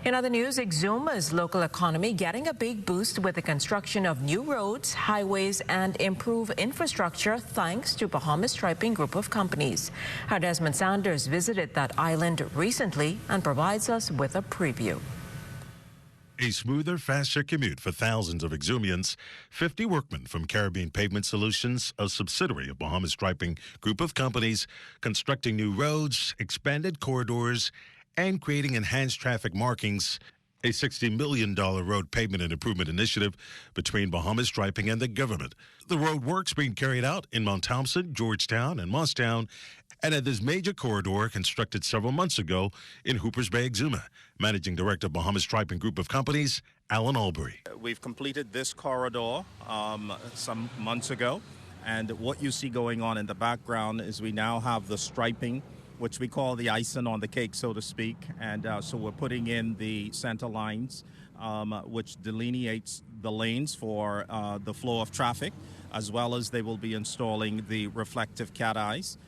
In other news, Exuma's local economy getting a big boost with the construction of new roads, highways, and improved infrastructure thanks to Bahamas Striping Group of companies. Our Desmond Sanders visited that island recently and provides us with a preview. A smoother, faster commute for thousands of Exumians. 50 workmen from Caribbean Pavement Solutions, a subsidiary of Bahamas Striping Group of companies, constructing new roads, expanded corridors, and creating enhanced traffic markings. A $60 million road pavement and improvement initiative between Bahamas Striping and the government. The road works being carried out in Mount Thompson, Georgetown, and Moss-Town, and at this major corridor constructed several months ago in Hoopers Bay, Exuma. Managing Director of Bahamas Striping Group of Companies, Alan Albury. We've completed this corridor some months ago, and what you see going on in the background is we now have the striping, which we call the icing on the cake, so to speak. And so we're putting in the center lines, which delineates the lanes for the flow of traffic, as well as they will be installing the reflective cat eyes.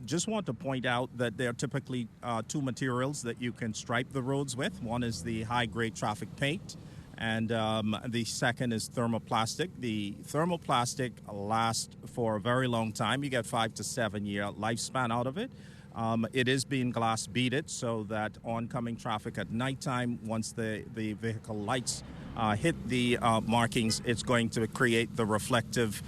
Just want to point out that there are typically two materials that you can stripe the roads with. One is the high-grade traffic paint, and the second is thermoplastic. The thermoplastic lasts for a very long time. You get 5 to 7 year lifespan out of it. It is being glass beaded so that oncoming traffic at nighttime, once the vehicle lights hit the markings, it's going to create the reflective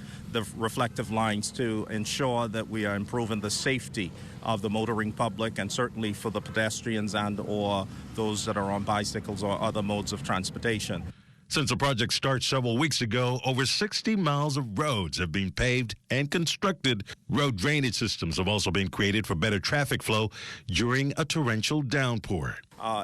lines to ensure that we are improving the safety of the motoring public, and certainly for the pedestrians and or those that are on bicycles or other modes of transportation. Since the project started several weeks ago, over 60 miles of roads have been paved and constructed. Road drainage systems have also been created for better traffic flow during a torrential downpour.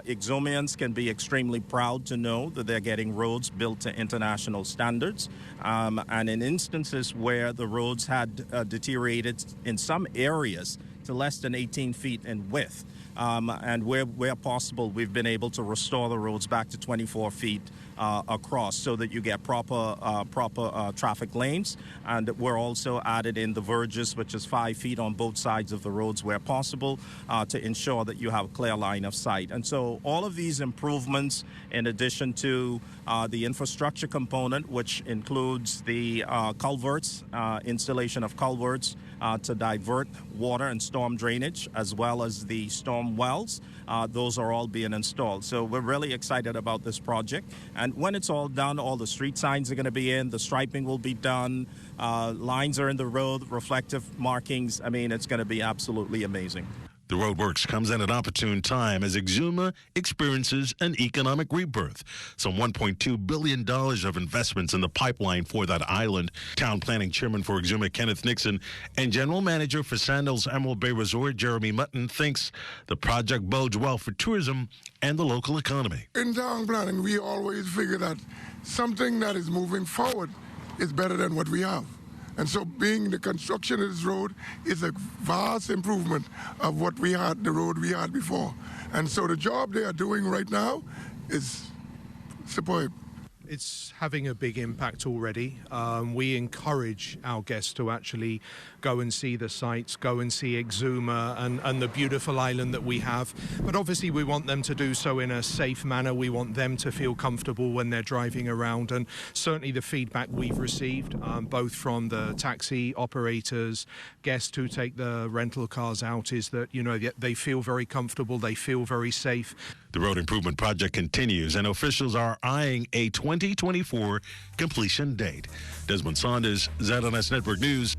Exumians can be extremely proud to know that they're getting roads built to international standards. And in instances where the roads had deteriorated in some areas to less than 18 feet in width, and where possible, we've been able to restore the roads back to 24 feet across so that you get proper traffic lanes. And we're also added in the verges, which is 5 feet on both sides of the roads where possible, to ensure that you have a clear line of sight. And so all of these improvements, in addition to the infrastructure component, which includes the culverts, installation of culverts to divert water and storm drainage, as well as the storm wells, those are all being installed. So we're really excited about this project. And when it's all done, all the street signs are going to be in, the striping will be done, lines are in the road, reflective markings. I mean, it's going to be absolutely amazing. The roadworks comes at an opportune time as Exuma experiences an economic rebirth. Some $1.2 billion of investments in the pipeline for that island. Town Planning Chairman for Exuma, Kenneth Nixon, and General Manager for Sandals Emerald Bay Resort, Jeremy Mutton, thinks the project bodes well for tourism and the local economy. In town planning, we always figure that something that is moving forward is better than what we have. And so being the construction of this road is a vast improvement of what we had, the road we had before. And so the job they are doing right now is superb. It's having a big impact already. We encourage our guests to actually go and see the sites, go and see Exuma and the beautiful island that we have. But obviously we want them to do so in a safe manner. We want them to feel comfortable when they're driving around. And certainly the feedback we've received, both from the taxi operators, guests who take the rental cars out, is that, you know, they feel very comfortable, they feel very safe. The road improvement project continues, and officials are eyeing a 2024 completion date. Desmond Saunders, ZNS Network News.